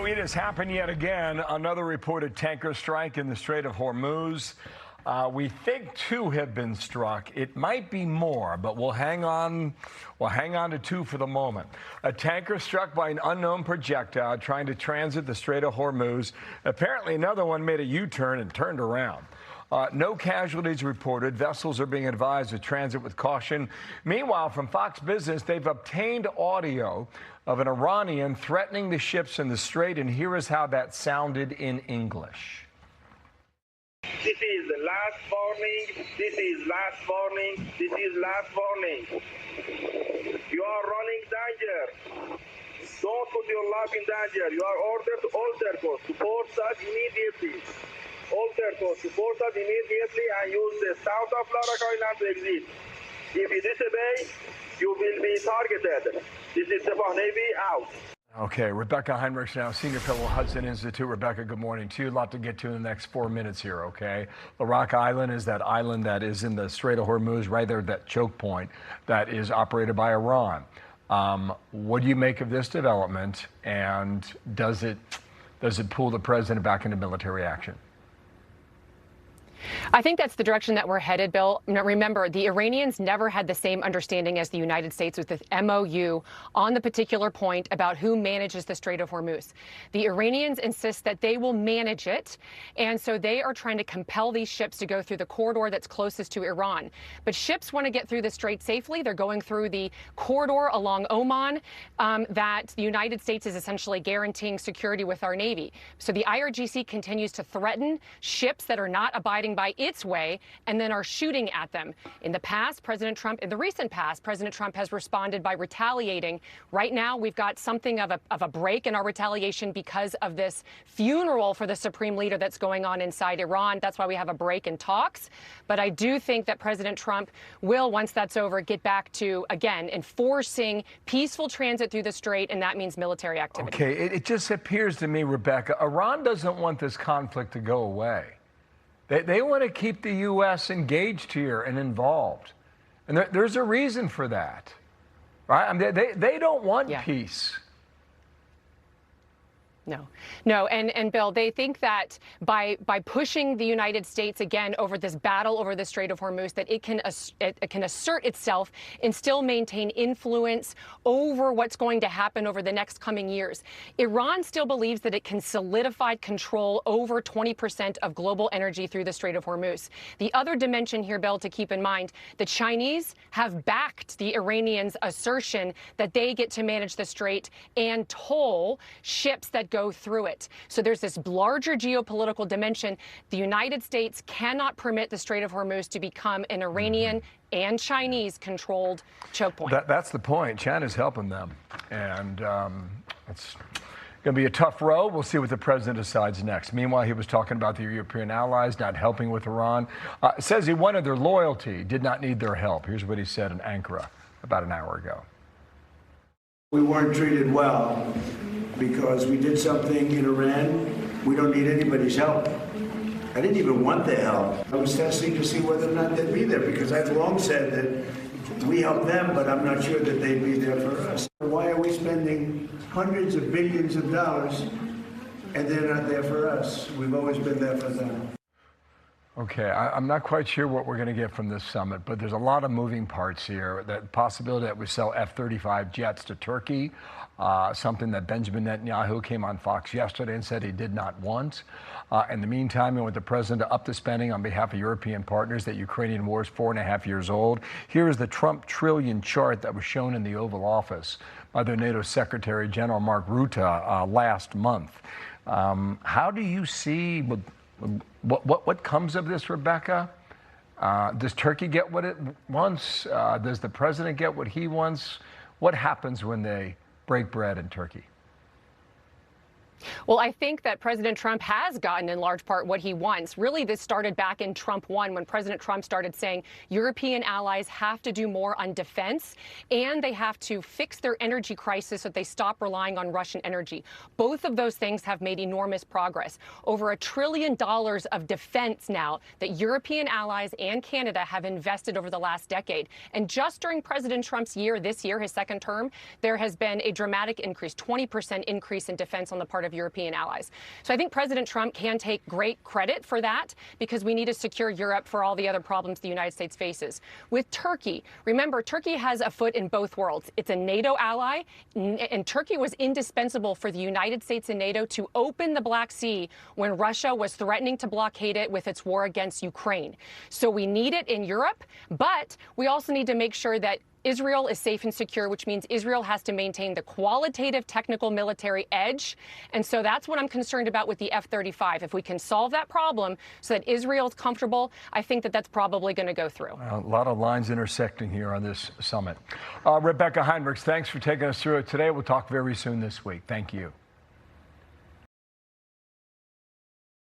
So it has happened yet again. Another reported tanker strike in the Strait of Hormuz. We think two have been struck. It might be more, but we'll hang on to two for the moment. A tanker struck by an unknown projectile trying to transit the Strait of Hormuz. Apparently, another one made a U-turn and turned around. No casualties reported. Vessels are being advised to transit with caution. Meanwhile, from Fox Business, they've obtained audio of an Iranian threatening the ships in the strait, and here is how that sounded in English. This is the last warning. This is last warning. This is last warning. You are running danger. Don't put your life in danger. You are ordered to alter course, to port us immediately. Alter course, to port us immediately and use the south of Larak Island to exit. If you disobey, you will be targeted. This is the Navy out. Okay, Rebecca Heinrichs now, Senior Fellow, Hudson Institute. Rebecca, good morning to you. A lot to get to in the next 4 minutes here, okay? Larak Island is that island that is in the Strait of Hormuz, right there, that choke point that is operated by Iran. What do you make of this development, and does it pull the president back into military action? I think that's the direction that we're headed, Bill. Now, remember, the Iranians never had the same understanding as the United States with this MOU on the particular point about who manages the Strait of Hormuz. The Iranians insist that they will manage it, and so they are trying to compel these ships to go through the corridor that's closest to Iran. But ships want to get through the strait safely. They're going through the corridor along Oman that the United States is essentially guaranteeing security with our Navy. So the IRGC continues to threaten ships that are not abiding by its way and then are shooting at them. In the past, in the recent past, President Trump has responded by retaliating. Right now, we've got something of a break in our retaliation because of this funeral for the supreme leader that's going on inside Iran. That's why we have a break in talks. But I do think that President Trump will, once that's over, get back to, again, enforcing peaceful transit through the strait, and that means military activity. Okay, it just appears to me, Rebecca, Iran doesn't want this conflict to go away. They want to keep the U.S. engaged here and involved. And there's a reason for that, right? I mean, they don't want peace. No, and Bill, they think that by pushing the United States again over this battle over the Strait of Hormuz, that it can assert itself and still maintain influence over what's going to happen over the next coming years. Iran still believes that it can solidify control over 20% of global energy through the Strait of Hormuz. The other dimension here, Bill, to keep in mind, the Chinese have backed the Iranians' assertion that they get to manage the strait and toll ships that go through it. So there's this larger geopolitical dimension. The United States cannot permit the Strait of Hormuz to become an Iranian and Chinese-controlled choke point. That's the point. China's helping them. And it's going to be a tough row. We'll see what the president decides next. Meanwhile, he was talking about the European allies not helping with Iran. Says he wanted their loyalty, did not need their help. Here's what he said in Ankara about an hour ago. We weren't treated well because we did something in Iran. We don't need anybody's help. I didn't even want their help. I was testing to see whether or not they'd be there because I've long said that we help them, but I'm not sure that they'd be there for us. Why are we spending hundreds of billions of dollars and they're not there for us? We've always been there for them. Okay, I'm not quite sure what we're going to get from this summit, but there's a lot of moving parts here. The possibility that we sell F-35 jets to Turkey, something that Benjamin Netanyahu came on Fox yesterday and said he did not want. In the meantime, we want the president to up the spending on behalf of European partners. That Ukrainian war is 4.5 years old. Here is the Trump trillion chart that was shown in the Oval Office by the NATO Secretary General Mark Rutte last month. How do you see what comes of this, Rebecca? Does Turkey get what it wants? Does the president get what he wants? What happens when they break bread in Turkey? Well, I think that President Trump has gotten in large part what he wants. Really, this started back in Trump 1 when President Trump started saying European allies have to do more on defense and they have to fix their energy crisis so that they stop relying on Russian energy. Both of those things have made enormous progress. Over $1 trillion of defense now that European allies and Canada have invested over the last decade. And just during President Trump's this year, his second term, there has been a dramatic increase, 20% increase in defense on the part of European European allies. So I think President Trump can take great credit for that because we need to secure Europe for all the other problems the United States faces. With Turkey, remember, Turkey has a foot in both worlds. It's a NATO ally, and Turkey was indispensable for the United States and NATO to open the Black Sea when Russia was threatening to blockade it with its war against Ukraine. So we need it in Europe, but we also need to make sure that Israel is safe and secure, which means Israel has to maintain the qualitative technical military edge. And so that's what I'm concerned about with the F-35. If we can solve that problem so that Israel is comfortable, I think that that's probably going to go through. A lot of lines intersecting here on this summit. Rebecca Heinrichs, thanks for taking us through it today. We'll talk very soon this week. Thank you.